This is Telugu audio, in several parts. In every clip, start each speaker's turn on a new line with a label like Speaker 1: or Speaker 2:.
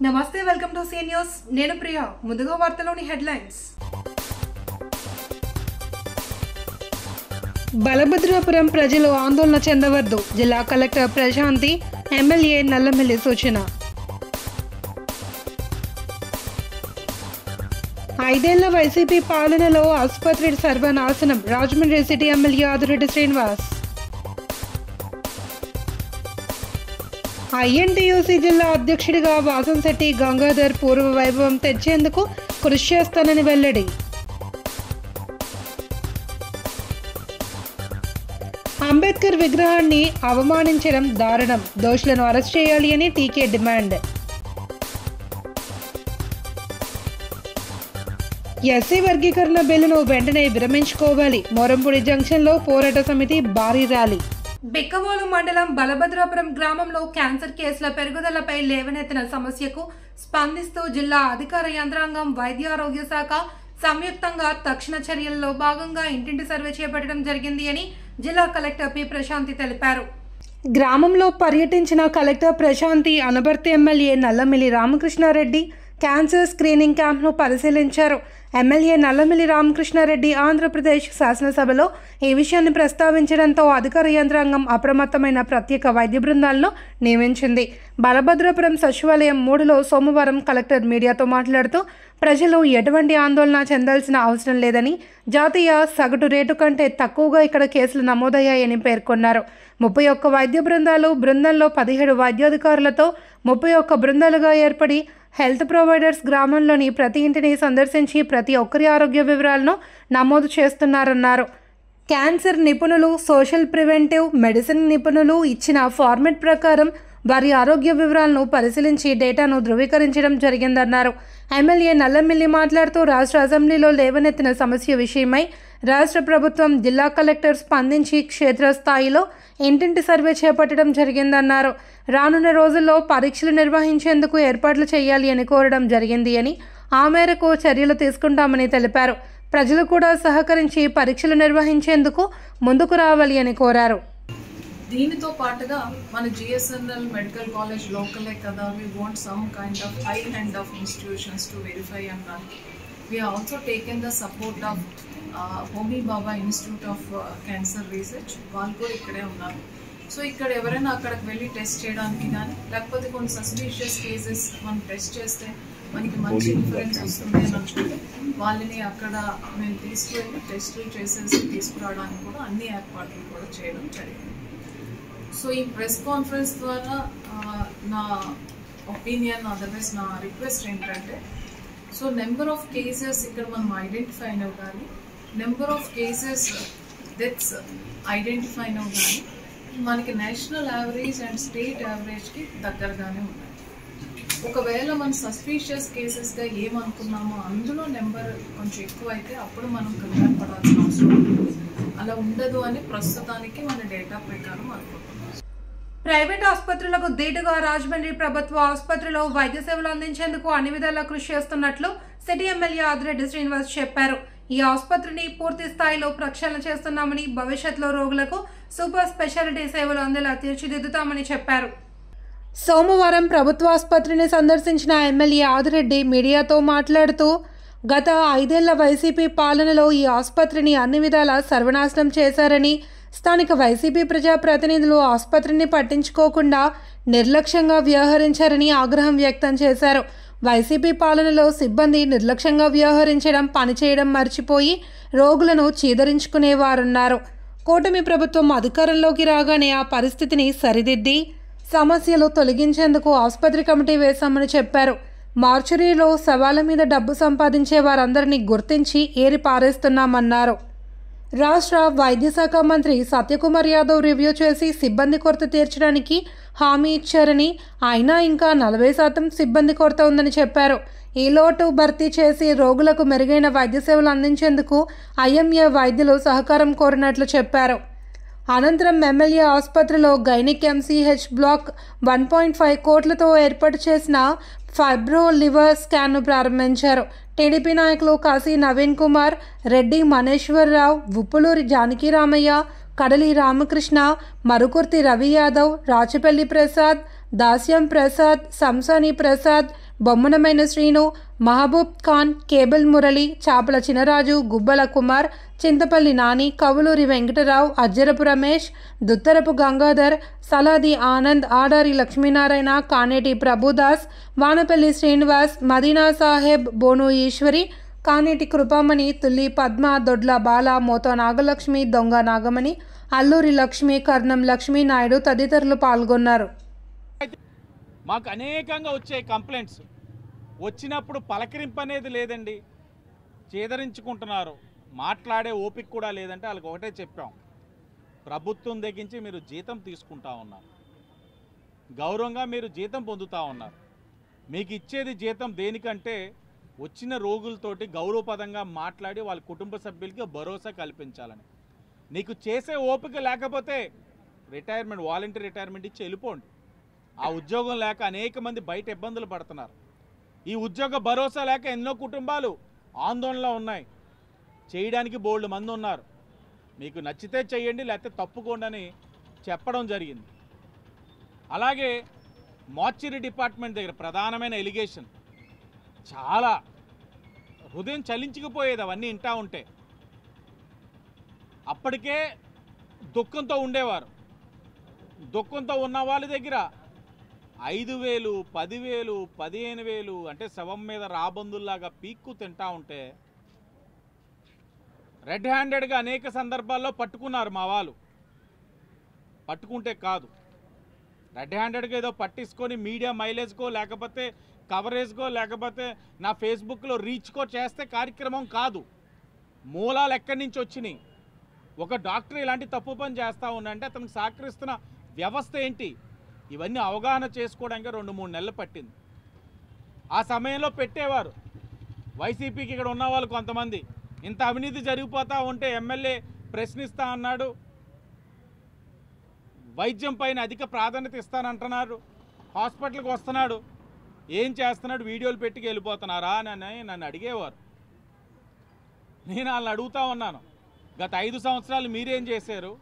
Speaker 1: నమస్తే, వెల్కమ్ టు సీ న్యూస్. నేను ప్రియా. ముందుగా వార్తలోని హెడ్లైన్స్. బలభద్రాపురం ప్రజలు ఆందోళన చెందవద్దు, జిల్లా కలెక్టర్ ప్రశాంతి, ఎమ్మెల్యే నల్లమిల్లి సూచన. 5 ఏళ్ల వైసీపీ పాలనలో ఆసుపత్రి సర్వనాశనం, Rajahmundry city MLA Adireddy Srinivas. INTUC జిల్లా అధ్యక్షుడిగా వాసంశెట్టి గంగాధర్ పూర్వ వైభవం తెచ్చేందుకు కృషి చేస్తానని వెల్లడి. అంబేద్కర్ విగ్రహాన్ని అవమానించడం దారుణం, దోషులను అరెస్ట్ చేయాలి అని టీకే డిమాండ్. ఎస్సీ వర్గీకరణ బిల్లును వెంటనే విరమించుకోవాలి, మోరంపూడి జంక్షన్లో పోరాట సమితి భారీ ర్యాలీ. బిక్కవోలు మండలం బలభద్రాపురం గ్రామంలో క్యాన్సర్ కేసుల పెరుగుదలపై లేవనెత్తిన సమస్యకు స్పందిస్తూ జిల్లా అధికార యంత్రాంగం, వైద్య ఆరోగ్య శాఖ సంయుక్తంగా తక్షణ చర్యల్లో భాగంగా ఇంటింటి సర్వే చేపట్టడం జరిగింది అని జిల్లా కలెక్టర్ పి ప్రశాంతి తెలిపారు. గ్రామంలో పర్యటించిన collector Prashanthi Anaparthi MLA Nallamilli Ramakrishna Reddy cancer screening క్యాంప్ను పరిశీలించారు. ఎమ్మెల్యే నల్లమిల్లి రామకృష్ణారెడ్డి ఆంధ్రప్రదేశ్ శాసనసభలో ఈ విషయాన్ని ప్రస్తావించడంతో అధికార యంత్రాంగం అప్రమత్తమైన ప్రత్యేక వైద్య బృందాలను నియమించింది. బలభద్రాపురం సచివాలయం 3లో సోమవారం కలెక్టర్ మీడియాతో మాట్లాడుతూ ప్రజలు ఎటువంటి ఆందోళన చెందాల్సిన అవసరం లేదని, జాతీయ సగటు రేటు కంటే తక్కువగా ఇక్కడ కేసులు నమోదయ్యాయని పేర్కొన్నారు. 31 వైద్య బృందంలో 17 వైద్యాధికారులతో 31 బృందాలుగా ఏర్పడి హెల్త్ ప్రొవైడర్స్ గ్రామంలోని ప్రతి ఇంటిని సందర్శించి ప్రతి ఒక్కరి ఆరోగ్య వివరాలను నమోదు చేస్తున్నారన్నారు. క్యాన్సర్ నిపుణులు, సోషల్ ప్రివెంటివ్ మెడిసిన్ నిపుణులు ఇచ్చిన ఫార్మెట్ ప్రకారం వారి ఆరోగ్య వివరాలను పరిశీలించి డేటాను ధృవీకరించడం జరిగిందన్నారు. ఎమ్మెల్యే నల్లమిల్లి మాట్లాడుతూ రాష్ట్ర అసెంబ్లీలో లేవనెత్తిన సమస్య విషయమై రాష్ట్ర ప్రభుత్వం, జిల్లా కలెక్టర్ స్పందించి క్షేత్రస్థాయిలో ఇంటింటి సర్వే చేపట్టడం జరిగిందన్నారు. రానున్న రోజుల్లో పరీక్షలు నిర్వహించేందుకు ఏర్పాట్లు చేయాలి అని కోరడం జరిగింది అని, ఆ మేరకు చర్యలు తీసుకుంటామని తెలిపారు. ప్రజలు కూడా సహకరించి పరీక్షలు నిర్వహించేందుకు ముందుకు రావాలి అని కోరారు.
Speaker 2: దీనితో పాటుగా మన జిఎస్ఎన్ఎల్ మెడికల్ కాలేజ్ లోకలే కదా, we want some kind of high hand of institutions to verify and run. We have also taken the support of Homi Baba Institute of Cancer Research. వాళ్ళు కూడా ఇక్కడే ఉన్నారు. సో ఇక్కడ ఎవరైనా అక్కడికి వెళ్ళి టెస్ట్ చేయడానికి కానీ, లేకపోతే కొన్ని సస్పీషియస్ కేసెస్ మనం టెస్ట్ చేస్తే మనకి మంచి ఇన్ఫరెన్స్ వస్తుంది అని అనుకుంటే వాళ్ళని అక్కడ మేము తీసుకువెళ్ళి టెస్టులు చేసేసి తీసుకురావడానికి కూడా అన్ని ఏర్పాట్లు కూడా చేయడం జరిగింది. సో ఈ ప్రెస్ కాన్ఫరెన్స్ ద్వారా నా ఒపీనియన్, అదర్వైజ్ నా రిక్వెస్ట్ ఏంటంటే, సో నెంబర్ ఆఫ్ కేసెస్ ఇక్కడ మనం ఐడెంటిఫై అయినవి కానీ, number of cases deaths identify అయినవి కానీ మనకి నేషనల్ యావరేజ్ అండ్ స్టేట్ యావరేజ్కి దగ్గరగానే ఉన్నాయి. ఒకవేళ మనం సస్పీషియస్ కేసెస్గా ఏమనుకున్నామో అందులో నెంబర్ కొంచెం ఎక్కువ అయితే అప్పుడు మనం కంగారు పడాల్సిన అవసరం ఉంటుంది. అలా ఉండదు అని ప్రస్తుతానికి మన డేటా ప్రకారం అనుకుంటున్నాం.
Speaker 1: ప్రైవేట్ ఆసుపత్రులకు ధీటుగా రాజమండ్రి ప్రభుత్వ ఆసుపత్రిలో వైద్య సేవలు అందించేందుకు అన్ని విధాలా కృషి చేస్తున్నట్లు సిటీ ఎమ్మెల్యే ఆదిరెడ్డి శ్రీనివాస్ చెప్పారు. ఈ ఆసుపత్రిని పూర్తి స్థాయిలో ప్రక్షాళన చేస్తున్నామని, భవిష్యత్తులో రోగులకు సూపర్ స్పెషాలిటీ సేవలు అందేలా తీర్చిదిద్దుతామని చెప్పారు. సోమవారం ప్రభుత్వ ఆసుపత్రిని సందర్శించిన ఎమ్మెల్యే ఆదిరెడ్డి మీడియాతో మాట్లాడుతూ గత 5 ఏళ్ల వైసీపీ పాలనలో ఈ ఆసుపత్రిని అన్ని విధాలా సర్వనాశనం చేశారని, స్థానిక వైసీపీ ప్రజాప్రతినిధులు ఆసుపత్రిని పట్టించుకోకుండా నిర్లక్ష్యంగా వ్యవహరించారని ఆగ్రహం వ్యక్తం చేశారు. వైసీపీ పాలనలో సిబ్బంది నిర్లక్ష్యంగా వ్యవహరించడం, పనిచేయడం మర్చిపోయి రోగులను చీదరించుకునేవారున్నారు. కూటమి ప్రభుత్వం అధికారంలోకి రాగానే ఆ పరిస్థితిని సరిదిద్ది సమస్యలు తొలగించేందుకు ఆసుపత్రి కమిటీ వేశామని చెప్పారు. మార్చురీలో శవాల మీద డబ్బు సంపాదించే వారందరినీ గుర్తించి ఏరి పారేస్తున్నామన్నారు. రాష్ట్ర వైద్య శాఖ మంత్రి సత్యకుమార్ యాదవ్ రివ్యూ చేసి సిబ్బంది కొరత తీర్చడానికి హామీ ఇచ్చారని, అయినా ఇంకా 40% సిబ్బంది కొరత ఉందని చెప్పారు. ఈ లోటు భర్తీ చేసి రోగులకు మెరుగైన వైద్య సేవలు అందించేందుకు ఐఎంఏ వైద్యులు సహకారం కోరినట్లు చెప్పారు. అనంతరం ఎమ్మెల్యే ఆసుపత్రిలో గైనిక్ ఎంసీహెచ్ బ్లాక్ 1.5 కోట్లతో ఏర్పాటు చేసిన ఫైబ్రో లివర్ స్కాన్ను ప్రారంభించారు. టీడీపీ నాయకులు కాశీ నవీన్ కుమార్, రెడ్డి మనేశ్వరరావు, ఉప్పులూరి జానకిరామయ్య, కడలి రామకృష్ణ, మరుకుర్తి రవి యాదవ్, రాచపల్లి ప్రసాద్, దాస్యం ప్రసాద్, సంసాని ప్రసాద్, బొమ్మనమైన శ్రీను, మహబూబ్ ఖాన్, కేబుల్ మురళి, చాపల చినరాజు, గుబ్బల కుమార్, చింతపల్లి నాని, కవులూరి వెంకటరావు, అజ్జరపు రమేష్, దుత్తరపు గంగాధర్, సలాది ఆనంద్, ఆడారి లక్ష్మీనారాయణ, కానేటి ప్రభుదాస్, వానపల్లి శ్రీనివాస్, మదీనా సాహెబ్, బోను ఈశ్వరి, కానేటి కృపామణి, తుల్లి పద్మ, దొడ్ల బాల, మోతో నాగలక్ష్మి, దొంగ నాగమణి, అల్లూరి లక్ష్మి, కర్ణం లక్ష్మీ నాయుడు తదితరులు పాల్గొన్నారు.
Speaker 3: మాకు అనేకంగా వచ్చే కంప్లైంట్స్ వచ్చినప్పుడు పలకరింపు అనేది లేదండి, చేదరించుకుంటున్నారు, మాట్లాడే ఓపిక కూడా లేదంటే వాళ్ళకి ఒకటే చెప్పాం, ప్రభుత్వం దగ్గరించి మీరు జీతం తీసుకుంటా ఉన్నారు, గౌరవంగా మీరు జీతం పొందుతూ ఉన్నారు, మీకు ఇచ్చేది జీతం దేనికంటే వచ్చిన రోగులతోటి గౌరవపదంగా మాట్లాడి వాళ్ళ కుటుంబ సభ్యులకి భరోసా కల్పించాలని. నీకు చేసే ఓపిక లేకపోతే రిటైర్మెంట్, వాలంటీర్ రిటైర్మెంట్ ఇచ్చి వెళ్ళిపోండి. ఆ ఉద్యోగం లేక అనేక మంది బయట ఇబ్బందులు పడుతున్నారు. ఈ ఉద్యోగ భరోసా లేక ఎన్నో కుటుంబాలు ఆందోళనలో ఉన్నాయి. చేయడానికి బోల్డ్ మంది ఉన్నారు. మీకు నచ్చితే చేయండి, లేకపోతే తప్పుకోండి అని చెప్పడం జరిగింది. అలాగే మార్చరీ డిపార్ట్మెంట్ దగ్గర ప్రధానమైన ఎలిగేషన్, చాలా హృదయం చలించుకుపోయేది అవన్నీ వింటా ఉంటే. అప్పటికే దుఃఖంతో ఉండేవారు. దుఃఖంతో ఉన్న వాళ్ళ దగ్గర 5,000, 10,000, 15,000 అంటే శవం మీద రాబందుల్లాగా పీక్కు తింటా ఉంటే రెడ్ హ్యాండెడ్గా అనేక సందర్భాల్లో పట్టుకున్నారు మా వాళ్ళు. పట్టుకుంటే కాదు, రెడ్ హ్యాండెడ్గా ఏదో పట్టించుకొని మీడియా మైలేజ్కో లేకపోతే కవరేజ్కో లేకపోతే నా ఫేస్బుక్లో రీచ్కో చేస్తే కార్యక్రమం కాదు. మూలాలు ఎక్కడి నుంచి వచ్చినాయి? ఒక డాక్టర్ ఇలాంటి తప్పు పని చేస్తూ ఉండంటే అతనికి సహకరిస్తున్న వ్యవస్థ ఏంటి? ఇవన్నీ అవగాహన చేసుకోవడానికి 2-3 నెలలు పట్టింది. ఆ సమయంలో పెట్టేవారు. వైసీపీకి ఇక్కడ ఉన్న వాళ్ళు కొంతమంది ఇంత అవినీతి జరిగిపోతూ ఉంటే ఎమ్మెల్యే ప్రశ్నిస్తా అన్నాడు, వైద్యం పైన అధిక ప్రాధాన్యత ఇస్తానంటున్నారు, హాస్పిటల్కి వస్తున్నాడు, ఏం చేస్తున్నాడు, వీడియోలు పెట్టుకు వెళ్ళిపోతున్నారా అని నన్ను అడిగేవారు. నేను వాళ్ళని అడుగుతూ ఉన్నాను, గత 5 సంవత్సరాలు మీరేం చేశారు?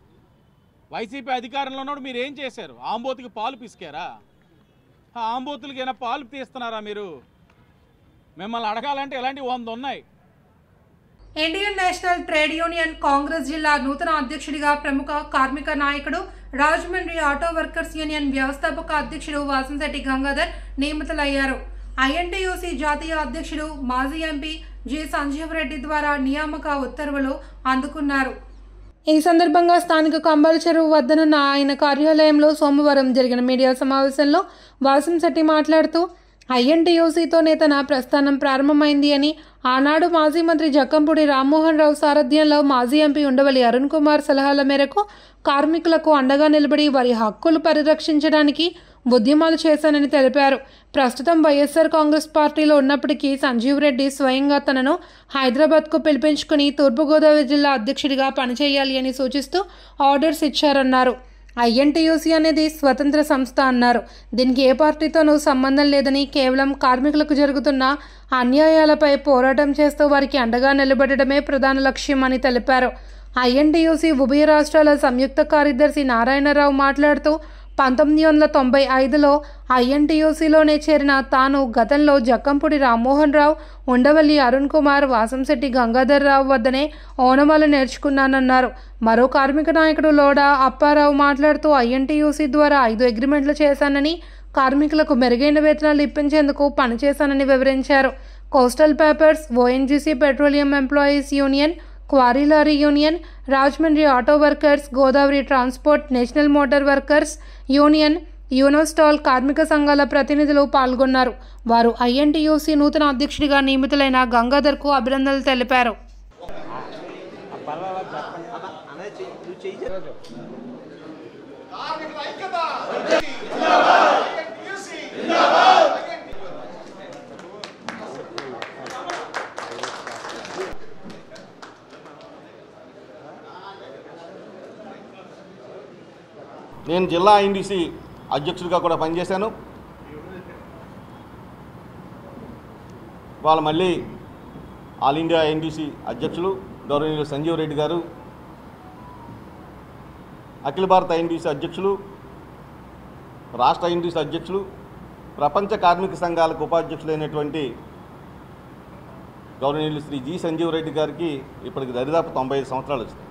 Speaker 3: వైసీపీ అధికారంలో ఉన్నప్పుడు మీరు ఏం చేశారు? ఆంబోతుకి పాలు పిసికారా? ఆంబోతులకి ఏమైనా పాలు తీస్తున్నారా మీరు? మిమ్మల్ని అడగాలంటే ఇలాంటి 100 ఉన్నాయి.
Speaker 1: Indian national trade union Congress జిల్లా నూతన అధ్యక్షుడిగా ప్రముఖ కార్మిక నాయకుడు, రాజమండ్రి ఆటో వర్కర్స్ యూనియన్ వ్యవస్థాపక అధ్యక్షుడు వాసంశెట్టి గంగాధర్ నియమితులయ్యారు. ఐఎన్టీయూసీ జాతీయ అధ్యక్షుడు, మాజీ ఎంపీ జి సంజీవ్ రెడ్డి ద్వారా నియామక ఉత్తర్వులు అందుకున్నారు. ఈ సందర్భంగా స్థానిక కంబాల చెరువు వద్దనున్న ఆయన కార్యాలయంలో సోమవారం జరిగిన మీడియా సమావేశంలో వాసంశెట్టి మాట్లాడుతూ, ఐఎన్టీయూసీతోనే తన ప్రస్థానం ప్రారంభమైంది అని, ఆనాడు మాజీ మంత్రి జక్కంపూడి రామ్మోహన్ రావు సారథ్యంలో మాజీ ఎంపీ ఉండవల్లి అరుణ్ కుమార్ సలహాల మేరకు కార్మికులకు అండగా నిలబడి వారి హక్కులు పరిరక్షించడానికి ఉద్యమాలు చేశానని తెలిపారు. ప్రస్తుతం వైఎస్ఆర్ కాంగ్రెస్ పార్టీలో ఉన్నప్పటికీ సంజీవ్ రెడ్డి స్వయంగా తనను హైదరాబాద్కు పిలిపించుకుని తూర్పుగోదావరి జిల్లా అధ్యక్షుడిగా పనిచేయాలి అని సూచిస్తూ ఆర్డర్స్ ఇచ్చారన్నారు. ఐఎన్టీయూసీ అనేది స్వతంత్ర సంస్థ అన్నారు. దీనికి ఏ పార్టీతోనూ సంబంధం లేదని, కేవలం కార్మికులకు జరుగుతున్న అన్యాయాలపై పోరాటం చేస్తూ వారికి అండగా నిలబడడమే ప్రధాన లక్ష్యం అని తెలిపారు. ఐఎన్టీయూసీ ఉభయ రాష్ట్రాల సంయుక్త కార్యదర్శి నారాయణరావు మాట్లాడుతూ, 1995లో ఐఎన్టీయూసీలోనే చేరిన తాను గతంలో జక్కంపూడి రామ్మోహన్ రావు, ఉండవల్లి అరుణ్ కుమార్, వాసంశెట్టి గంగాధర్ రావు వద్దనే ఓనమాలు నేర్చుకున్నానన్నారు. మరో కార్మిక నాయకుడు లోడా అప్పారావు మాట్లాడుతూ, ఐఎన్టీయూసీ ద్వారా 5 అగ్రిమెంట్లు చేశానని, కార్మికులకు మెరుగైన వేతనాలు ఇప్పించేందుకు పనిచేశానని వివరించారు. Coastal papers, ONGC petroleum employees union, quarry lorry union, Rajahmundry auto workers, Godavari transport, national motor workers union, యూనోస్టాల్ కార్మిక సంఘాల ప్రతినిధులు పాల్గొన్నారు. వారు ఐఎన్టీయూసీ నూతన అధ్యక్షుడిగా నియమితులైన గంగాధర్కు అభినందనలు తెలిపారు.
Speaker 4: నేను జిల్లా ఐఎన్టీసీ అధ్యక్షుడిగా కూడా పనిచేశాను. వాళ్ళు మళ్ళీ ఆల్ ఇండియా ఐఎన్టీసీ అధ్యక్షులు గౌరవనీయులు సంజీవ్ రెడ్డి గారు, అఖిల భారత ఐఎన్టీసీ అధ్యక్షులు, రాష్ట్ర ఐఎన్టీసీ అధ్యక్షులు ప్రపంచ కార్మిక సంఘాలకు ఉపాధ్యక్షులైనటువంటి గౌరవనీయులు శ్రీ జి సంజీవ్ రెడ్డి గారికి ఇప్పటికి దరిదాపు 95 సంవత్సరాలు వచ్చినాయి.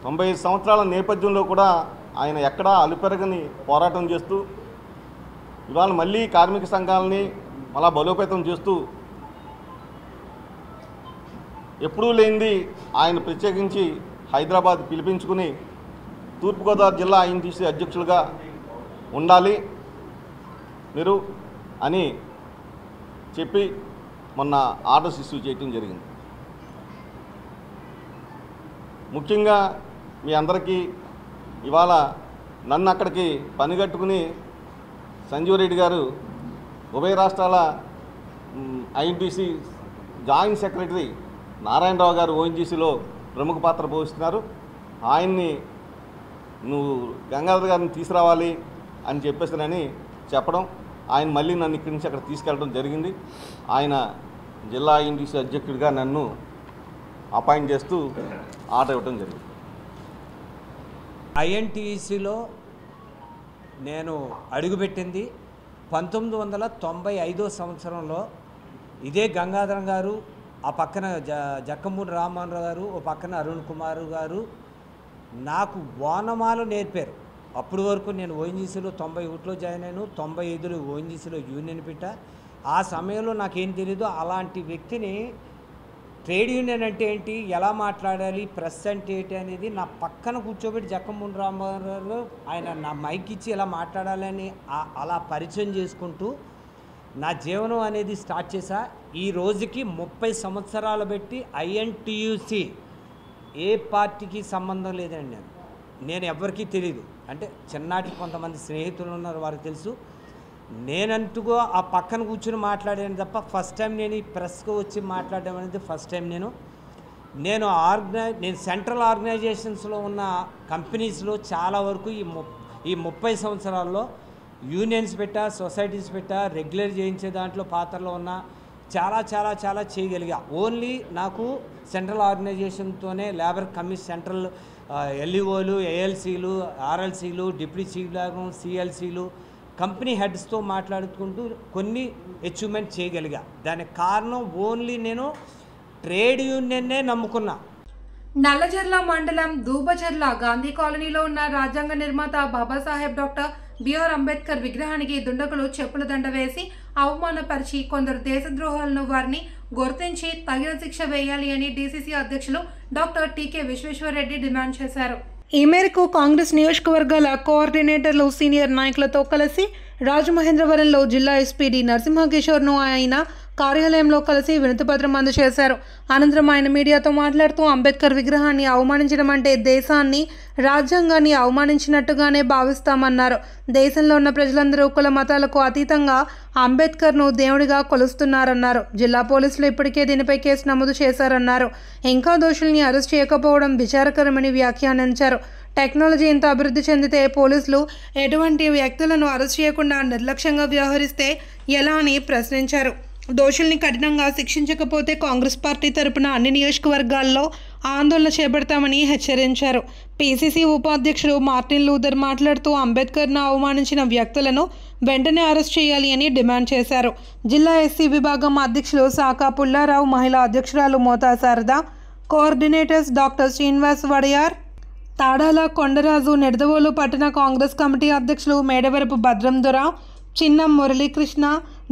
Speaker 4: 95 సంవత్సరాల నేపథ్యంలో కూడా ఆయన ఎక్కడా అలుపెరగని పోరాటం చేస్తూ ఇవాళ మళ్ళీ కార్మిక సంఘాలని మళ్ళా బలోపేతం చేస్తూ ఎప్పుడూ లేనిది ఆయన ప్రత్యేకించి హైదరాబాద్ పిలిపించుకుని తూర్పుగోదావరి జిల్లా ఐఎన్టీసీ అధ్యక్షులుగా ఉండాలి మీరు అని చెప్పి మొన్న ఆర్డర్స్ ఇష్యూ చేయటం జరిగింది. ముఖ్యంగా మీ అందరికీ ఇవాళ నన్ను అక్కడికి పనిగట్టుకుని సంజీవ్ రెడ్డి గారు ఉభయ రాష్ట్రాల ఐఎన్టీసీ జాయింట్ సెక్రటరీ నారాయణరావు గారు ఓఎన్జీసీలో ప్రముఖ పాత్ర పోషిస్తున్నారు. ఆయన్ని నువ్వు గంగాధర్ గారిని తీసుకురావాలి అని చెప్పేసానని చెప్పడం, ఆయన మళ్ళీ నన్ను ఇక్కడి నుంచి అక్కడ తీసుకెళ్ళడం జరిగింది. ఆయన జిల్లా ఐఎన్టీసీ అధ్యక్షుడిగా నన్ను అపాయింట్ చేస్తూ ఆర్డర్ ఇవ్వడం జరిగింది.
Speaker 5: ఐఎన్టీసీలో నేను అడుగుపెట్టింది 1995 సంవత్సరంలో. ఇదే గంగాధరం గారు, ఆ పక్కన జక్కమూడి రామ్మోహన్ గారు, ఓ పక్కన అరుణ్ కుమార్ గారు నాకు ఓనమాలు నేర్పారు. అప్పటి వరకు నేను ఓఎన్జీసీలో 91లో జాయిన్ అయ్యాను, 95లో ఓఎన్జీసీలో యూనియన్ పెట్టా. ఆ సమయంలో నాకేం తెలీదు. అలాంటి వ్యక్తిని ట్రేడ్ యూనియన్ అంటే ఏంటి, ఎలా మాట్లాడాలి, ప్రెస్ అంటే ఏంటి అనేది నా పక్కన కూర్చోబెట్టి జక్కమూడి రామ్మోహన్ గారు ఆయన నా మైక్ ఇచ్చి ఎలా మాట్లాడాలని అలా పరిచయం చేసుకుంటూ నా జీవనం అనేది స్టార్ట్ చేశా. ఈ రోజుకి 30 సంవత్సరాలు పెట్టి ఐఎన్టీయూసీ ఏ పార్టీకి సంబంధం లేదండి. నేను ఎవరికీ తెలియదు. అంటే చిన్నటి కొంతమంది స్నేహితులు ఉన్నారు, వారికి తెలుసు. నేనంటుగా ఆ పక్కన కూర్చుని మాట్లాడాను తప్ప ఫస్ట్ టైం నేను ఈ ప్రెస్కి వచ్చి మాట్లాడడం అనేది ఫస్ట్ టైం. నేను సెంట్రల్ ఆర్గనైజేషన్స్లో ఉన్న కంపెనీస్లో చాలా వరకు ఈ 30 సంవత్సరాల్లో యూనియన్స్ పెట్టా, సొసైటీస్ పెట్టా, రెగ్యులర్ చేయించే దాంట్లో పాత్రలో ఉన్న చాలా చాలా చాలా చేయగలిగా. ఓన్లీ నాకు సెంట్రల్ ఆర్గనైజేషన్తోనే లేబర్ కమిషన్, సెంట్రల్ ఎల్ఈఓలు, ఏఎల్సీలు, ఆర్ఎల్సీలు, డిప్యూటీ చీఫ్ లాగం, సిఎల్సీలు, కంపెనీ హెడ్స్తో మాట్లాడుకుంటూ కొన్ని అచీవ్మెంట్ చేయగలిగా. దానికి కారణం ఓన్లీ నేను ట్రేడ్ యూనియన్నే నమ్ముకున్నా.
Speaker 1: నల్లజర్ల మండలం దూబచర్ల గాంధీ కాలనీలో ఉన్న రాజ్యాంగ నిర్మాత బాబాసాహెబ్ డాక్టర్ బిఆర్ అంబేద్కర్ విగ్రహానికి దుండగులు చెప్పుల దండ వేసి అవమానపరిచి కొందరు దేశద్రోహాలను వారిని గుర్తించి తగిన శిక్ష వేయాలి అని డీసీసీ అధ్యక్షులు డాక్టర్ టీకే విశ్వేశ్వరరెడ్డి డిమాండ్ చేశారు. ఈ మేరకు కాంగ్రెస్ నియోజకవర్గాల కోఆర్డినేటర్లు సీనియర్ నాయకులతో కలిసి రాజమహేంద్రవరంలో జిల్లా ఎస్పీ డి నరసింహకిషోర్ను ఆయన కార్యాలయంలో కలిసి వినతిపత్రం అందజేశారు. అనంతరం ఆయన మీడియాతో మాట్లాడుతూ అంబేద్కర్ విగ్రహాన్ని అవమానించడం అంటే దేశాన్ని, రాజ్యాంగాన్ని అవమానించినట్టుగానే భావిస్తామన్నారు. దేశంలో ఉన్న ప్రజలందరూ కుల మతాలకు అతీతంగా అంబేద్కర్ను దేవుడిగా కొలుస్తున్నారన్నారు. జిల్లా పోలీసులు ఇప్పటికే దీనిపై కేసు నమోదు చేశారన్నారు. ఇంకా దోషుల్ని అరెస్ట్ చేయకపోవడం విచారకరమని వ్యాఖ్యానించారు. టెక్నాలజీ ఇంత అభివృద్ధి చెందితే పోలీసులు ఎటువంటి వ్యక్తులను అరెస్ట్ చేయకుండా నిర్లక్ష్యంగా వ్యవహరిస్తే ఎలా అని ప్రశ్నించారు. దోషుల్ని కఠినంగా శిక్షించకపోతే కాంగ్రెస్ పార్టీ తరపున అన్ని నియోజకవర్గాల్లో ఆందోళన చేపడతామని హెచ్చరించారు. పీసీసీ ఉపాధ్యక్షుడు మార్టిన్ లూథర్ మాట్లాడుతూ అంబేద్కర్ను అవమానించిన వ్యక్తులను వెంటనే అరెస్ట్ చేయాలి అని డిమాండ్ చేశారు. జిల్లా ఎస్సీ విభాగం అధ్యక్షులు సాకా పుల్లారావు, మహిళా అధ్యక్షురాలు మోతా శారద, కోఆర్డినేటర్స్ డాక్టర్ శ్రీనివాస్ వడయార్, తాడాల కొండరాజు, నిడదవోలు పట్టణ కాంగ్రెస్ కమిటీ అధ్యక్షులు మేడవరపు భద్రందొర, చిన్నం మురళీకృష్ణ,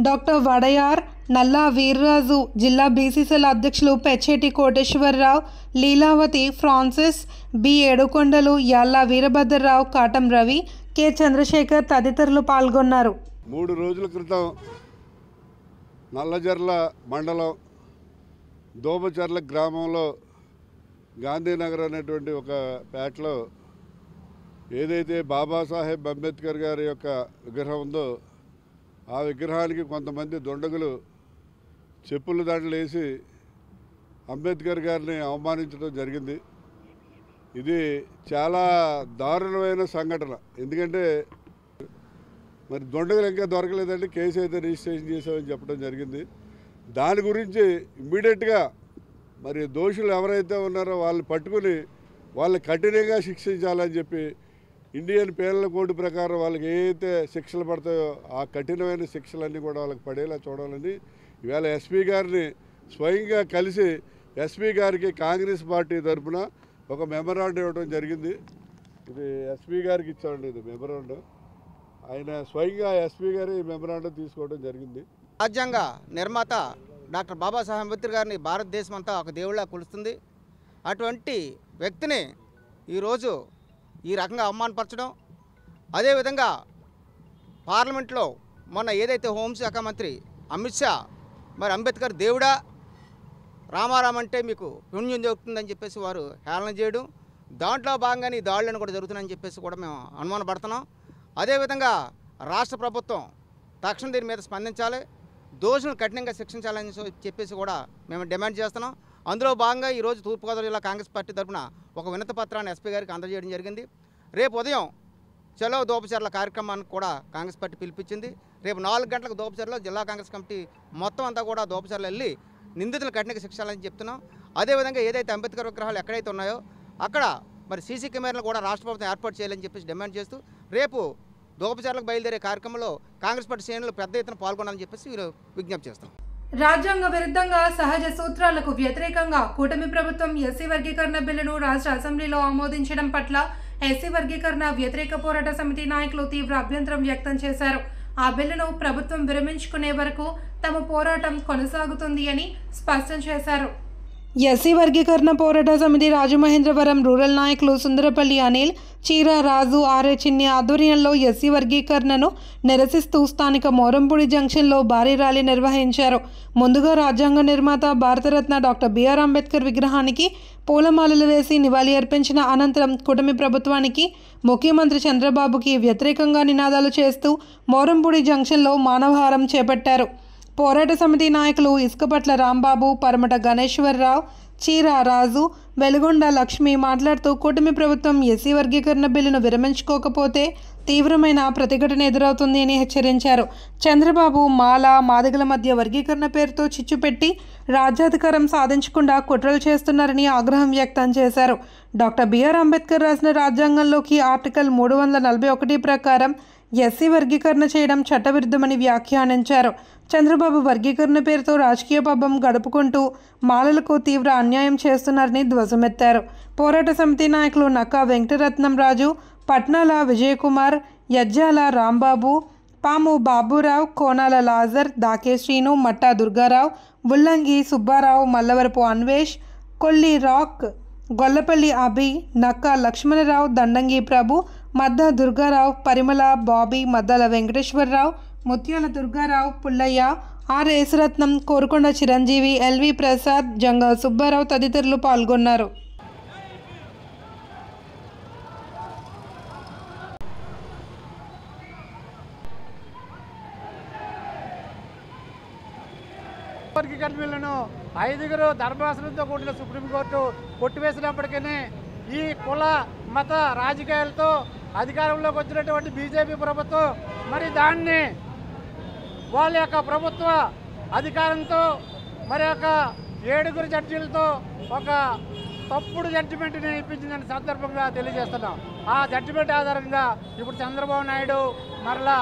Speaker 1: డాక్టర్ వడయార్, నల్లా వీర్రాజు, జిల్లా బీసీసీల అధ్యక్షులు పెచ్చేటి కోటేశ్వరరావు, లీలావతి, ఫ్రాన్సిస్, బి ఏడుకొండలు, యాల్లా వీరభద్రరావు, కాటం రవి, కె చంద్రశేఖర్ తదితరులు పాల్గొన్నారు.
Speaker 6: 3 రోజుల క్రితం నల్లజర్ల మండలం దోబచర్ల గ్రామంలో గాంధీనగర్ అనేటువంటి ఒక పేటలో ఏదైతే బాబాసాహెబ్ అంబేద్కర్ గారి యొక్క విగ్రహం ఉందో ఆ విగ్రహానికి కొంతమంది దుండగులు చెప్పుల దండలు వేసి అంబేద్కర్ గారిని అవమానించడం జరిగింది. ఇది చాలా దారుణమైన సంఘటన. ఎందుకంటే మరి దుండగులు ఇంకా దొరకలేదంటే కేసు అయితే రిజిస్ట్రేషన్ చేసామని చెప్పడం జరిగింది. దాని గురించి ఇమ్మీడియట్గా మరి దోషులు ఎవరైతే ఉన్నారో వాళ్ళు పట్టుకుని వాళ్ళని కఠినంగా శిక్షించాలని చెప్పి ఇండియన్ పీనల్ కోడ్ ప్రకారం వాళ్ళకి ఏదైతే శిక్షలు పడతాయో ఆ కఠినమైన శిక్షలన్నీ కూడా వాళ్ళకి పడేలా చూడాలని ఇవాళ ఎస్పీ గారిని స్వయంగా కలిసి ఎస్పీ గారికి కాంగ్రెస్ పార్టీ తరఫున ఒక మెమరాండం ఇవ్వడం జరిగింది. ఇది ఎస్పీ గారికి ఇచ్చామండి, ఇది మెమరాండం. ఆయన స్వయంగా ఎస్పీ గారి మెమరాండం తీసుకోవడం జరిగింది.
Speaker 7: రాజ్యాంగ నిర్మాత డాక్టర్ బాబాసాహెబ్ అంబేద్కర్ గారిని భారతదేశం అంతా ఒక దేవుళ్ళ కొలుస్తుంది. అటువంటి వ్యక్తిని ఈరోజు ఈ రకంగా అవమానపరచడం, అదేవిధంగా పార్లమెంట్లో మొన్న ఏదైతే హోంశాఖ మంత్రి అమిత్ షా మరి అంబేద్కర్ దేవుడా, రామారాం అంటే మీకు పుణ్యం దొరుకుతుందని చెప్పేసి వారు హేళన చేయడం, దాంట్లో భాగంగానే ఈ దాడులను కూడా జరుగుతున్నాయని చెప్పేసి కూడా మేము అనుమానపడుతున్నాం. అదేవిధంగా రాష్ట్ర ప్రభుత్వం తక్షణం దీని మీద స్పందించాలి, దోషులను కఠినంగా శిక్షించాలని చెప్పేసి కూడా మేము డిమాండ్ చేస్తున్నాం. అందులో భాగంగా ఈరోజు తూర్పుగోదావరి జిల్లా కాంగ్రెస్ పార్టీ తరఫున ఒక వినతి పత్రాన్ని ఎస్పీ గారికి అందజేయడం జరిగింది. రేపు ఉదయం చలో దోపచర్ల కార్యక్రమానికి కూడా కాంగ్రెస్ పార్టీ పిలిపించింది. రేపు 4 గంటలకు దోపచర్లో జిల్లా కాంగ్రెస్ కమిటీ మొత్తం అంతా కూడా దోపచర్లు వెళ్ళి నిందితులు కఠినంగా శిక్షాలని చెప్తున్నాం. అదేవిధంగా ఏదైతే అంబేద్కర్ విగ్రహాలు ఎక్కడైతే ఉన్నాయో అక్కడ మరి సీసీ కెమెరాలు కూడా రాష్ట్ర ప్రభుత్వం ఏర్పాటు చేయాలని చెప్పేసి డిమాండ్ చేస్తూ రేపు దోపచారులకు బయలుదేరే కార్యక్రమంలో కాంగ్రెస్ పార్టీ శ్రేణులు పెద్ద ఎత్తున పాల్గొనాలని చెప్పేసి వీరు విజ్ఞప్తి చేస్తాం.
Speaker 1: రాజ్యాంగ విరుద్ధంగా సహజ సూత్రాలకు వ్యతిరేకంగా కూటమి ప్రభుత్వం ఎస్సీ వర్గీకరణ బిల్లును రాష్ట్ర అసెంబ్లీలో ఆమోదించడం పట్ల ఎస్సీ వర్గీకరణ వ్యతిరేక పోరాట సమితి నాయకులు తీవ్ర అభ్యంతరం వ్యక్తం చేశారు. ఆ బిల్లును ప్రభుత్వం విరమించుకునే వరకు తమ పోరాటం కొనసాగుతుంది అని స్పష్టం చేశారు. ఎస్సీ వర్గీకరణ పోరాట సమితి రాజమహేంద్రవరం రూరల్ నాయకులు సుందరపల్లి అనిల్, చీరా రాజు, ఆర్ఏ చిన్ని ఆధ్వర్యంలో ఎస్సీ వర్గీకరణను నిరసిస్తూ స్థానిక మోరంపూడి జంక్షన్లో భారీ ర్యాలీ నిర్వహించారు. ముందుగా రాజ్యాంగ నిర్మాత భారతరత్న డాక్టర్ బిఆర్ అంబేద్కర్ విగ్రహానికి పూలమాలలు వేసి నివాళి అర్పించిన అనంతరం కూటమి ప్రభుత్వానికి, ముఖ్యమంత్రి చంద్రబాబుకి వ్యతిరేకంగా నినాదాలు చేస్తూ మోరంపూడి జంక్షన్లో మానవహారం చేపట్టారు. పోరాట సమితి నాయకులు ఇసుకపట్ల రాంబాబు, పరమట గణేశ్వరరావు, చీరా రాజు, వెలుగొండ లక్ష్మి మాట్లాడుతూ కూటమి ప్రభుత్వం ఎస్సీ వర్గీకరణ బిల్లును విరమించుకోకపోతే తీవ్రమైన ప్రతిఘటన ఎదురవుతుంది అని హెచ్చరించారు. చంద్రబాబు మాల మాదిగల మధ్య వర్గీకరణ పేరుతో చిచ్చుపెట్టి రాజ్యాధికారం సాధించకుండా కుట్రలు చేస్తున్నారని ఆగ్రహం వ్యక్తం చేశారు. డాక్టర్ బిఆర్ అంబేద్కర్ రాసిన రాజ్యాంగంలోకి ఆర్టికల్ 341 ప్రకారం ఎస్సీ వర్గీకరణ చేయడం చట్టవిరుద్ధమని వ్యాఖ్యానించారు. చంద్రబాబు వర్గీకరణ పేరుతో రాజకీయ పబ్బం గడుపుకుంటూ మాలలకు తీవ్ర అన్యాయం చేస్తున్నారని ధ్వజమెత్తారు. పోరాట సమితి నాయకులు నక్కా వెంకటరత్నం రాజు, పట్నాల విజయకుమార్, యజ్జాల రాంబాబు, పాము బాబురావు, కోనాల లాజర్, దాకే శ్రీను, మట్టా దుర్గారావు, బుల్లంగి సుబ్బారావు, మల్లవరపు అన్వేష్, కొల్లి రాక్, గొల్లపల్లి అభి, నక్కా లక్ష్మణరావు, దండంగి ప్రభు, మద్ద దుర్గారావు, పరిమళ, బాబీ, మద్దాల వెంకటేశ్వరరావు, ముత్యాల దుర్గారావు, పుల్లయ్య, ఆర్ యేసరత్నం, కోరుకొండ చిరంజీవి, ఎల్వి ప్రసాద్, జంగా సుబ్బారావు తదితరులు పాల్గొన్నారు.
Speaker 8: వర్గీకరణ బిల్లును 5 ధర్మాసనంతో కూడిన సుప్రీంకోర్టు కొట్టివేసినప్పటికీ ఈ కుల మత రాజకీయాలతో అధికారంలోకి వచ్చినటువంటి బీజేపీ ప్రభుత్వం మరి దాన్ని వాళ్ళ యొక్క ప్రభుత్వ అధికారంతో మరి ఒక 7 జడ్జీలతో ఒక తప్పుడు జడ్జిమెంట్ని ఇప్పించిందని సందర్భంగా తెలియజేస్తున్నాం. ఆ జడ్జిమెంట్ ఆధారంగా ఇప్పుడు చంద్రబాబు నాయుడు మరలా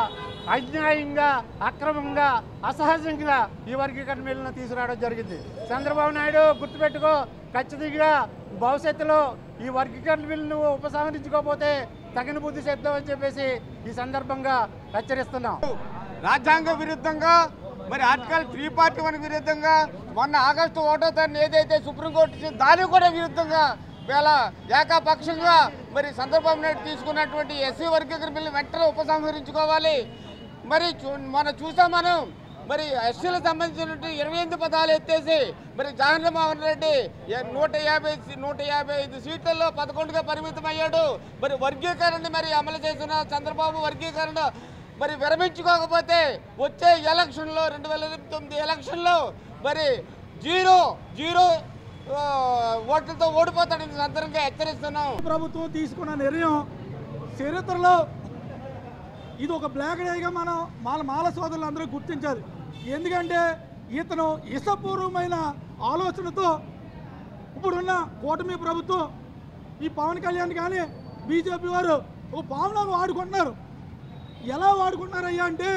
Speaker 8: అన్యాయంగా, అక్రమంగా, అసహజంగా ఈ వర్గీకరణ బిల్లును తీసుకురావడం జరిగింది. చంద్రబాబు నాయుడు గుర్తుపెట్టుకో, ఖచ్చితంగా భవిష్యత్తులో ఈ వర్గీకరణ బిల్లును ఉపసంహరించుకోకపోతే తగిన బుద్ధి చెప్తామని చెప్పేసి ఈ సందర్భంగా హెచ్చరిస్తున్నాం.
Speaker 9: రాజ్యాంగ విరుద్ధంగా మరి ఆర్టికల్ 341 విరుద్ధంగా మొన్న ఆగస్టు 1వ తారీఖున ఏదైతే సుప్రీంకోర్టు ఇచ్చిందో దానికి కూడా విరుద్ధంగా వేళ ఏకపక్షంగా మరి చంద్రబాబు నాయుడు తీసుకున్నటువంటి ఎస్సీ వర్గీకరణ బిల్లు వెంటనే ఉపసంహరించుకోవాలి. మరి మనం మరి ఎస్సీలకు సంబంధించినటువంటి 28 పదాలు ఎత్తేసి మరి జగన్మోహన్ రెడ్డి 155 సీట్లలో 11గా పరిమితం అయ్యాడు. మరి వర్గీకరణ మరి అమలు చేస్తున్న చంద్రబాబు వర్గీకరణ మరి విరమించుకోకపోతే వచ్చే ఎలక్షన్లో 2029 ఎలక్షన్లో మరి 0 ఓట్లతో ఓడిపోతాడని సందర్భంగా హెచ్చరిస్తున్నాం.
Speaker 8: ప్రభుత్వం తీసుకున్న నిర్ణయం చరిత్రలో ఇది ఒక బ్లాక్ డేగా మనం మాల సోదరులందరూ గుర్తించాలి. ఎందుకంటే ఇతను ఇష్టపూర్వమైన ఆలోచనతో ఇప్పుడున్న కూటమి ప్రభుత్వం ఈ పవన్ కళ్యాణ్ కానీ బీజేపీ వారు ఒక పావులాగా వాడుకుంటున్నారు. ఎలా వాడుకుంటున్నారయ్యా అంటే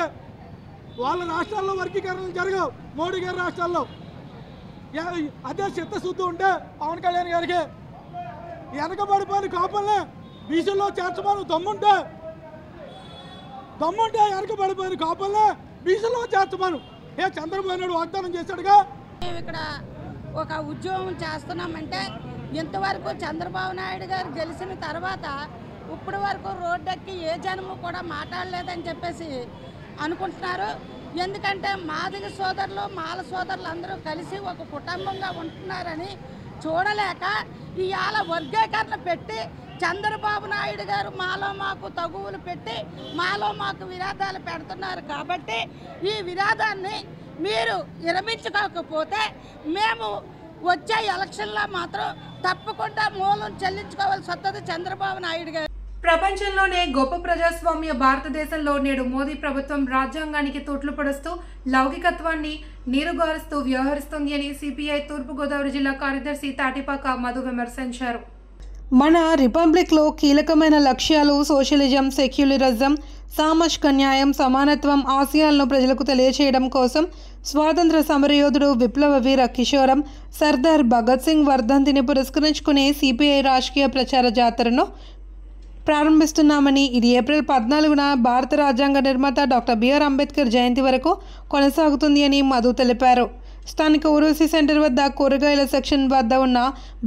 Speaker 8: వాళ్ళ రాష్ట్రాల్లో వర్గీకరణలు జరగవు, మోడీ గారి రాష్ట్రాల్లో. అదే చిత్తశుద్ధి ఉంటే పవన్ కళ్యాణ్ గారికి వెనకబడిపోయిన కాపుల్ని బీసీలో చేర్చమని దమ్ముంటే వెనకబడిపోయిన కాపుల్ని బీసీలో చేర్చమను. చంద్రబాబు నాయుడు వాగ్దానం చేశాడుగా.
Speaker 10: మేము ఇక్కడ ఒక ఉద్యోగం చేస్తున్నామంటే ఇంతవరకు చంద్రబాబు నాయుడు గారు గెలిచిన తర్వాత ఇప్పటి వరకు రోడ్డెక్కి ఏ జనము కూడా మాట్లాడలేదని చెప్పేసి అనుకుంటున్నారు. ఎందుకంటే మాదిగ సోదరులు మాల సోదరులు అందరూ కలిసి ఒక కుటుంబంగా ఉంటున్నారని చూడలేక ఇవాళ వర్గీకరణ పెట్టి చంద్రబాబు నాయుడు గారు మాలో మాకు తగువులు పెట్టి మాలో మాకు విరాధాలు పెడుతున్నారు. కాబట్టి ఈ విరాధాన్ని మీరు విరమించుకోకపోతే మేము వచ్చే ఎలక్షన్లో మాత్రం తప్పకుండా మూలం చెల్లించుకోవాల్సి వస్తుంది చంద్రబాబు నాయుడు గారు.
Speaker 1: ప్రపంచంలోనే గొప్ప ప్రజాస్వామ్య భారతదేశంలో నేడు మోదీ ప్రభుత్వం రాజ్యాంగానికి తూట్లు పొడుస్తూ లౌకికత్వాన్ని నీరుగారుస్తూ వ్యవహరిస్తుంది అని సిపిఐ తూర్పుగోదావరి జిల్లా కార్యదర్శి తాటిపాక మధు విమర్శించారు. మన రిపబ్లిక్లో కీలకమైన లక్ష్యాలు సోషలిజం, సెక్యులరిజం, సామాజిక న్యాయం, సమానత్వం ఆశయాలను ప్రజలకు తెలియచేయడం కోసం స్వాతంత్ర సమరయోధుడు విప్లవ వీర కిషోరం సర్దార్ భగత్ సింగ్ వర్ధంతిని పురస్కరించుకునే సిపిఐ రాజకీయ ప్రచార జాతరను ప్రారంభిస్తున్నామని, ఇది ఏప్రిల్ 14న భారత రాజ్యాంగ నిర్మాత డాక్టర్ బిఆర్ అంబేద్కర్ జయంతి వరకు కొనసాగుతుంది అని మధు తెలిపారు. స్థానిక ఉరూసి సెంటర్ వద్ద కూరగాయల సెక్షన్ వద్ద ఉన్న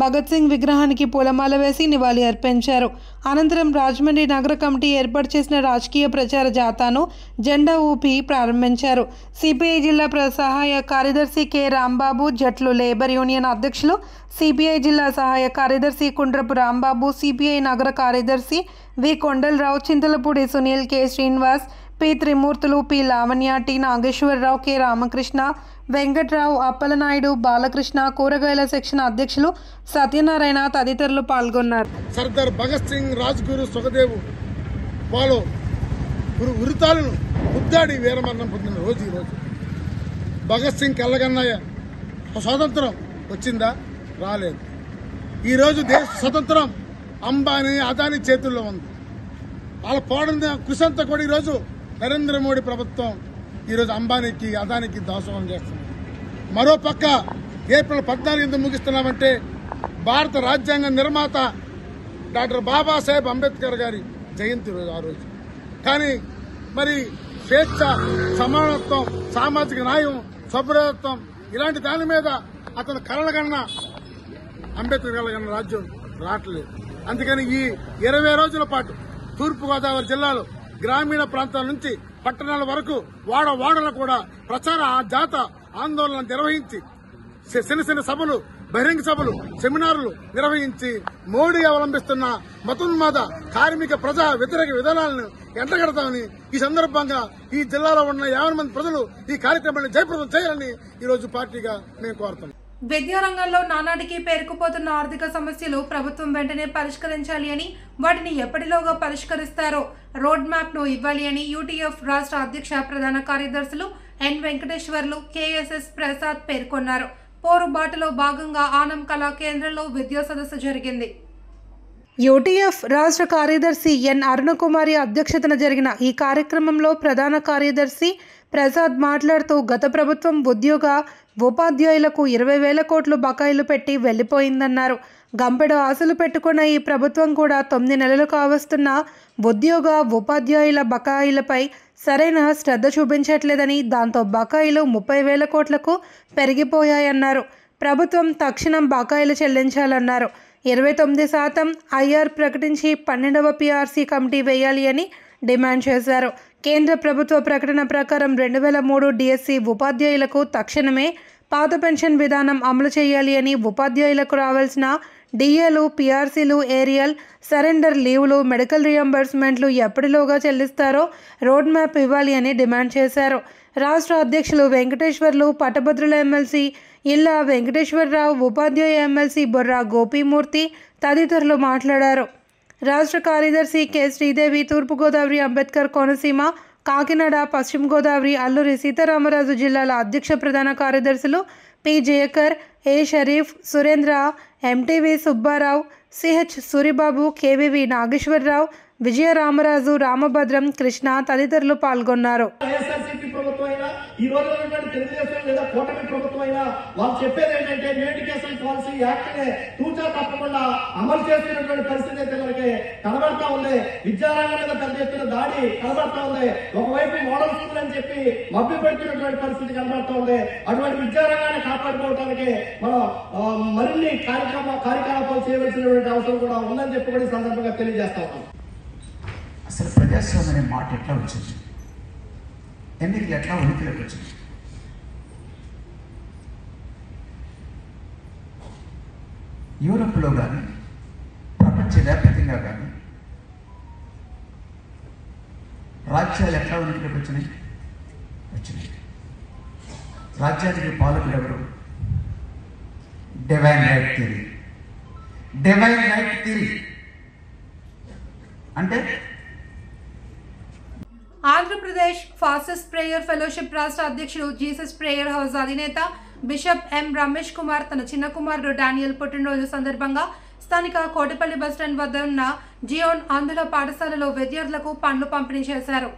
Speaker 1: భగత్ సింగ్ విగ్రహానికి పూలమాల వేసి నివాళి అర్పించారు. అనంతరం రాజమండ్రి నగర కమిటీ ఏర్పాటు చేసిన రాజకీయ ప్రచార జాథాను జెండా ఊపి ప్రారంభించారు. సిపిఐ జిల్లా సహాయ కార్యదర్శి కె రాంబాబు, జట్లు లేబర్ యూనియన్ అధ్యక్షులు, సిపిఐ జిల్లా సహాయ కార్యదర్శి కుండ్రపు రాంబాబు, సిపిఐ నగర కార్యదర్శి V Kondala Rao, Chintalapudi Sunil, K Srinivas, P Trimurthulu, P Lavanya, T Nageswara Rao, K Ramakrishna, Venkatrao, Appalanaidu, Balakrishna, కూరగాయల సెక్షన్ అధ్యక్షులు సత్యనారాయణ తదితరులు పాల్గొన్నారు.
Speaker 11: సర్దార్ భగత్ సింగ్, రాజ్గురు, సుఖదేవ్ వాళ్ళు ఉరితాలను ముద్దాడి వీరమరణం పొందిన రోజు ఈరోజు. భగత్ సింగ్ కళ్ళగన్నయ్య స్వాతంత్రం వచ్చిందా? రాలేదు. ఈరోజు దేశ స్వతంత్రం అంబానీ, అదానీ చేతుల్లో ఉంది. వాళ్ళ పోడిన కృషంతా కూడా ఈరోజు నరేంద్ర మోడీ ప్రభుత్వం ఈరోజు అంబానీకి, అదానికి దాసోహం చేస్తుంది. మరోపక్క ఏప్రిల్ 14 ముగిస్తున్నామంటే భారత రాజ్యాంగ నిర్మాత డాక్టర్ బాబాసాహెబ్ అంబేద్కర్ గారి జయంతి రోజు ఆ రోజు. కానీ మరి స్వేచ్ఛ, సమానత్వం, సామాజిక న్యాయం, సభ్యత్వం ఇలాంటి దాని మీద అతను కలలుగన్న అంబేద్కర్ కలగన్న రాజ్యం రావట్లేదు. అందుకని ఈ 20 రోజుల పాటు తూర్పుగోదావరి జిల్లాలో గ్రామీణ ప్రాంతాల నుంచి పట్టణాల వరకు వాడవాడలు కూడా ప్రచార జాత ఆందోళన నిర్వహించి చిన్న సభలు, బహిరంగ సభలు, సెమినార్లు నిర్వహించి మోడీ అవలంబిస్తున్న మతోన్మాద కార్మిక ప్రజా వ్యతిరేక విధానాలను ఎంటగడతామని ఈ సందర్భంగా ఈ జిల్లాలో ఉన్న 50 మంది ప్రజలు ఈ కార్యక్రమాన్ని జయప్రదం చేయాలని ఈరోజు పార్టీగా మేము కోరుతున్నాం.
Speaker 1: విద్యారంగంలో నానాటికి పేరుకుపోతున్న ఆర్థిక సమస్యలు ప్రభుత్వం వెంటనే పరిష్కరించాలి అని, వాటిని ఎప్పటిలోగా పరిష్కరిస్తారో రోడ్ మ్యాప్ ను ఇవ్వాలి అని యూటీఎఫ్ రాష్ట్ర అధ్యక్ష ప్రధాన కార్యదర్శులు ఎన్ వెంకటేశ్వర్లు, కేఎస్ఎస్ ప్రసాద్ పేర్కొన్నారు. పోరుబాటులో భాగంగా ఆనం కళా కేంద్రంలో విద్యా సదస్సు జరిగింది. యూటీఎఫ్ రాష్ట్ర కార్యదర్శి ఎన్ అరుణకుమారి అధ్యక్షతన జరిగిన ఈ కార్యక్రమంలో ప్రధాన కార్యదర్శి ప్రసాద్ మాట్లాడుతూ గత ప్రభుత్వం ఉపాధ్యాయులకు 20,000 కోట్లు బకాయిలు పెట్టి వెళ్లిపోయిందన్నారు. గంపెడు ఆశలు పెట్టుకున్న ఈ ప్రభుత్వం కూడా 9 నెలలు కావస్తున్న ఉపాధ్యాయుల బకాయిలపై సరైన శ్రద్ధ చూపించట్లేదని, దాంతో బకాయిలు 30,000 కోట్లకు పెరిగిపోయాయన్నారు. ప్రభుత్వం తక్షణం బకాయిలు చెల్లించాలన్నారు. 29% ఐఆర్ ప్రకటించి 12వ పీఆర్సీ కమిటీ వేయాలి అని డిమాండ్ చేశారు. కేంద్ర ప్రభుత్వ ప్రకటన ప్రకారం 2003 డిఎస్సి ఉపాధ్యాయులకు తక్షణమే పాత పెన్షన్ విధానం అమలు చేయాలి అని, ఉపాధ్యాయులకు రావాల్సిన డిఏలు, పీఆర్సీలు, ఏరియల్ సరెండర్ లీవులు, మెడికల్ రియంబర్స్మెంట్లు ఎప్పటిలోగా చెల్లిస్తారో రోడ్ మ్యాప్ ఇవ్వాలి అని డిమాండ్ చేశారు. రాష్ట్ర అధ్యక్షులు వెంకటేశ్వర్లు, పట్టభద్రుల ఎమ్మెల్సీ ఇల్లా వెంకటేశ్వరరావు, ఉపాధ్యాయ ఎమ్మెల్సీ బొర్రా గోపీమూర్తి తదితరులు మాట్లాడారు. రాష్ట్ర కార్యదర్శి కె శ్రీదేవి, తూర్పుగోదావరి, అంబేద్కర్ కోనసీమ, కాకినాడ, పశ్చిమ గోదావరి, అల్లూరి సీతారామరాజు జిల్లాల అధ్యక్ష ప్రధాన కార్యదర్శులు P Jayakar, A Sharif, Surendra, MTV Subbarao, CH Suribabu, KVV Nageswara Rao, Vijayaramaraju, Ramabhadram, Krishna తదితరులు పాల్గొన్నారు.
Speaker 12: వైఎస్ఆర్సీపీ ప్రభుత్వం అయినా ఈ రోజు ఉన్నటువంటి తెలుగుదేశం లేదా కూటమి ప్రభుత్వం అయినా వాళ్ళు చెప్పేది ఏంటంటే న్యూ ఎడ్యుకేషన్ పాలసీ యాక్ట్ నే తూచా తప్పకుండా అమలు చేస్తున్నటువంటి పరిస్థితి అయితే మనకి కనబడతా ఉంది. విద్యారంగం మీద పెద్ద ఎత్తున దాడి కనబడతా ఉంది. ఒకవైపు మోడల్ స్కూల్ అని చెప్పి మభ్య పెడుతున్నటువంటి పరిస్థితి కనబడతా ఉంది. అటువంటి విద్యారంగాన్ని కాపాడుకోవడానికి మనం మరిన్ని కార్యకలాపాలు చేయవలసినటువంటి అవసరం కూడా ఉందని చెప్పి కూడా ఈ సందర్భంగా తెలియజేస్తా ఉన్నాం.
Speaker 13: అసలు ప్రజాస్వామ్యం అనే మాట ఎట్లా వచ్చింది, ఎన్నికలు ఎట్లా ఉనికిలోకి వచ్చింది? యూరోప్లో కానీ ప్రపంచవ్యాప్తంగా కానీ రాజ్యాలు ఎట్లా ఉనికిలోకి వచ్చినాయి? రాజ్యానికి పాలకులు ఎవరు? Divine right theory. Divine right theory అంటే
Speaker 1: ఆంధ్రప్రదేశ్ ఫాస్టెస్ట్ ప్రేయర్ ఫెలోషిప్ రాష్ట్ర అధ్యక్షుడు జీసస్ ప్రేయర్ హౌస్ అధినేత బిషప్ ఎం రమేష్ కుమార్ తన చిన్న కుమారుడు డానియల్ పుట్టినరోజు సందర్భంగా స్థానిక కోటిపల్లి బస్టాండ్ వద్ద ఉన్న జియోన్ ఆంధ్ర పాఠశాలలో విద్యార్థులకు పండ్లు పంపిణీ చేశారు.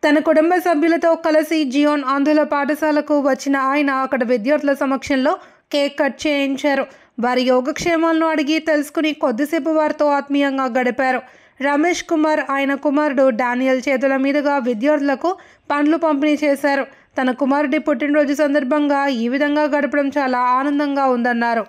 Speaker 1: తన కుటుంబ సభ్యులతో కలిసి జియోన్ ఆంధ్ర పాఠశాలకు వచ్చిన ఆయన అక్కడ విద్యార్థుల సమక్షంలో కేక్ కట్ చేయించారు. వారి యోగక్షేమాలను అడిగి తెలుసుకుని కొద్దిసేపు వారితో ఆత్మీయంగా గడిపారు. రమేష్ కుమార్ ఆయన కుమారుడు డానియల్ చేతుల మీదుగా విద్యార్థులకు పండ్లు పంపిణీ చేశారు. తన కుమారుడి పుట్టినరోజు సందర్భంగా ఈ విధంగా గడపడం చాలా ఆనందంగా ఉందన్నారు.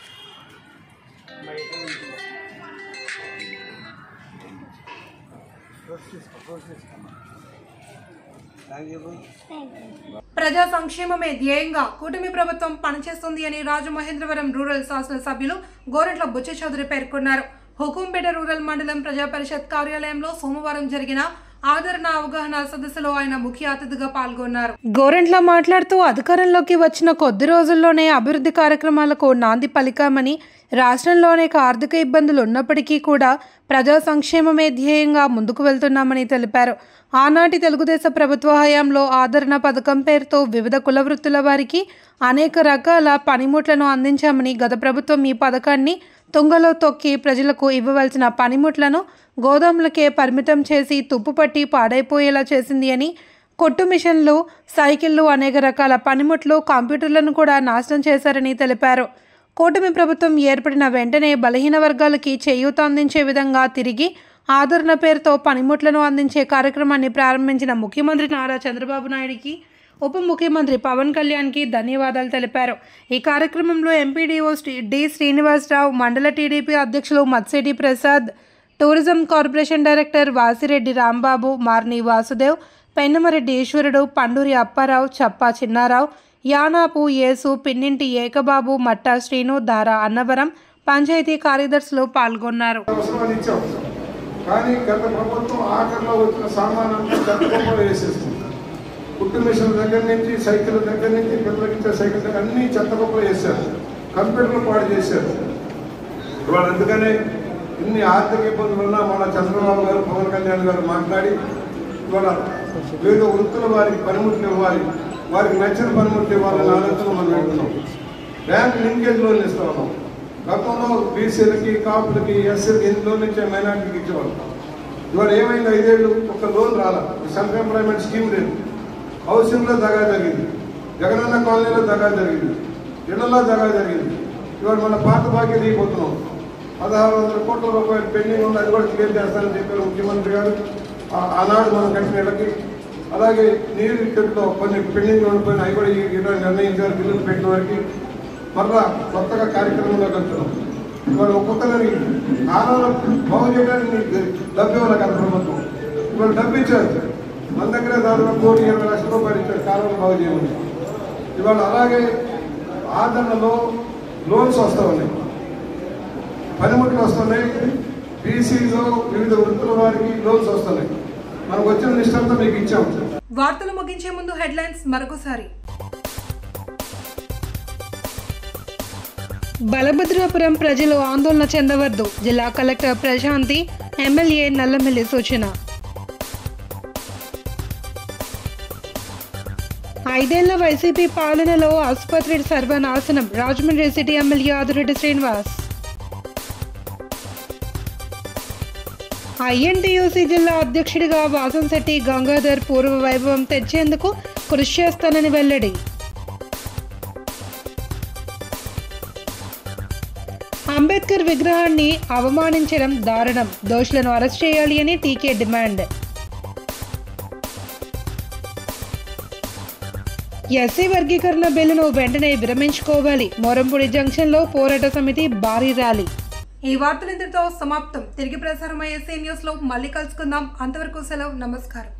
Speaker 1: ప్రజా సంక్షేమమే ధ్యేయంగా కూటమి ప్రభుత్వం పనిచేస్తుంది అని రాజమహేంద్రవరం రూరల్ శాసనసభ్యులు గోరెట్ల బుచ్చ చౌదరి పేర్కొన్నారు. హుకుంపేట రూరల్ మండలం ప్రజా పరిషత్ కార్యాలయంలో సోమవారం జరిగిన ఆదరణ అవగాహన సదస్సులో ఆయన ముఖ్య అతిథిగా పాల్గొన్నారు. గోరెంట్ల మాట్లాడుతూ అధికారంలోకి వచ్చిన కొద్ది రోజుల్లోనే అభివృద్ధి కార్యక్రమాలకు నాంది పలికామని, రాష్ట్రంలో అనేక ఆర్థిక ఇబ్బందులు ఉన్నప్పటికీ కూడా ప్రజా సంక్షేమమే ధ్యేయంగా ముందుకు వెళ్తున్నామని తెలిపారు. ఆనాటి తెలుగుదేశం ప్రభుత్వ హయాంలో ఆదరణ పథకం పేరుతో వివిధ కుల వృత్తుల వారికి అనేక రకాల పనిముట్లను అందించామని, గత ప్రభుత్వం ఈ పథకాన్ని తుంగలో తొక్కి ప్రజలకు ఇవ్వవలసిన పనిముట్లను గోదాములకే పరిమితం చేసి తుప్పుపట్టి పాడైపోయేలా చేసింది అని, కొట్టు మిషన్లు, సైకిళ్లు, అనేక రకాల పనిముట్లు, కంప్యూటర్లను కూడా నాశనం చేశారని తెలిపారు. కూటమి ప్రభుత్వం ఏర్పడిన వెంటనే బలహీన వర్గాలకి చేయూత అందించే విధంగా తిరిగి ఆదరణ పేరుతో పనిముట్లను అందించే కార్యక్రమాన్ని ప్రారంభించిన ముఖ్యమంత్రి నారా చంద్రబాబు నాయుడికి, ఉప ముఖ్యమంత్రి పవన్ కళ్యాణ్కి ధన్యవాదాలు తెలిపారు. ఈ కార్యక్రమంలో ఎంపీడీఓ డి శ్రీనివాసరావు, మండల టీడీపీ అధ్యక్షులు Matseti Prasad, tourism corporation director Vasireddy Rambabu, Marni Vasudev, Pennamareddy Eswarudu, Panduri Apparao, చప్పా Chinnarao, Yanapu యేసు, పిన్నింటి ఏకబాబు, మట్టా శ్రీను, దారా అన్నవరం పంచాయతీ కార్యదర్శులు పాల్గొన్నారు.
Speaker 14: కానీ గత ప్రభుత్వం ఆఖరిలో వచ్చిన సామాన్యంగా చెత్తకొప్పలు వేసేస్తుంది. కుట్టు మిషన్ దగ్గర నుంచి, సైకిల్ దగ్గర నుంచి, పిల్లలకి ఇచ్చే సైకిల్ దగ్గర అన్ని చెత్తకొప్పలు వేశారు. కంప్యూటర్లు పాడు చేశారు. ఇవాళ అందుకనే ఇన్ని ఆర్థిక ఇబ్బందులు ఉన్నా మన చంద్రబాబు గారు, పవన్ కళ్యాణ్ గారు మాట్లాడి ఇవాళ వివిధ వృత్తుల వారికి పనిముట్లు ఇవ్వాలి, వారికి నచ్చిన పనిముట్లు ఇవ్వాలని ఆలోచన మనం వెళ్తున్నాం. బ్యాంక్ లింకేజ్ లోన్లు ఇస్తా ఉన్నాం. గతంలో బీసీలకి, కాపులకి, ఎస్సీలకి ఎన్ని లోన్లు ఇచ్చే మైనార్టీకి ఇచ్చేవాళ్ళు. ఇవాళ ఏమైంది, 5 ఏళ్ళు ఒక్క లోన్ రాలా. సెల్ఫ్ ఎంప్లాయ్మెంట్ స్కీమ్ లేదు. హౌసింగ్లో దగా జరిగింది, జగనన్న కాలనీలో దగా జరిగింది, ఇళ్లలో దగా జరిగింది. ఇవాళ మన పాత బాకీ తీయబోతున్నాం. 1600 కోట్ల రూపాయలు పెండింగ్ ఉంది, అది కూడా క్లియర్ చేస్తారని చెప్పారు ముఖ్యమంత్రి గారు. ఆనాడు మనం కట్టిన ఇళ్ళకి, అలాగే నీరు ఇక్కడిలో కొన్ని పెండింగ్ ఉండిపోయిన అవి కూడా ఈరోజు నిర్ణయించారు. బిల్లులు పెట్టిన వారికి మరలా కొత్తగా కార్యక్రమంలోకి వెళ్తున్నాం. ఇవాళ ఒక్కొక్కరికి కాలంలో బాగు చేయడానికి డబ్బు ఇవ్వాలి కదా ప్రభుత్వం. ఇవాళ డబ్బు ఇచ్చారు. మన దగ్గర దాదాపు 1,20,00,000 రూపాయలు ఇచ్చారు కాలంలో బాగు చేయమని. ఇవాళ అలాగే ఆదరణలో లోన్స్ వస్తూ ఉన్నాయి, పనిముట్లు వస్తున్నాయి. బీసీలో వివిధ వృత్తుల వారికి లోన్స్ వస్తున్నాయి. మనకు వచ్చిన లిస్ట్ అంతా మీకు ఇచ్చాం.
Speaker 1: వార్తలు ముగించే ముందు హెడ్లైన్స్ మరొకసారి. బలభద్రాపురం ప్రజలు ఆందోళన చెందవద్దు, జిల్లా కలెక్టర్ ప్రశాంతి, ఎమ్మెల్యే నల్లమిల్లి సూచన. 5 ఏళ్ల వైసీపీ పాలనలో ఆసుపత్రి సర్వనాశనం, Rajahmundry city MLA Adireddy Srinivas. INTUC జిల్లా అధ్యక్షుడిగా వాసంశెట్టి గంగాధర్ పూర్వ వైభవం తెచ్చేందుకు కృషి చేస్తానని వెల్లడి. అంబేద్కర్ విగ్రహాన్ని అవమానించడం దారుణం, దోషులను అరెస్ట్ చేయాలి అని టీకే డిమాండ్. ఎస్సీ వర్గీకరణ బిల్లును వెంటనే విరమించుకోవాలి, మోరంపూడి జంక్షన్లో పోరాట సమితి భారీ ర్యాలీ. ఈ వార్తలు ఇంతటితో సమాప్తం. తిరిగి ప్రసారమయ్యే న్యూస్లో మళ్ళీ కలుసుకుందాం. అంతవరకు సెలవు. నమస్కారం.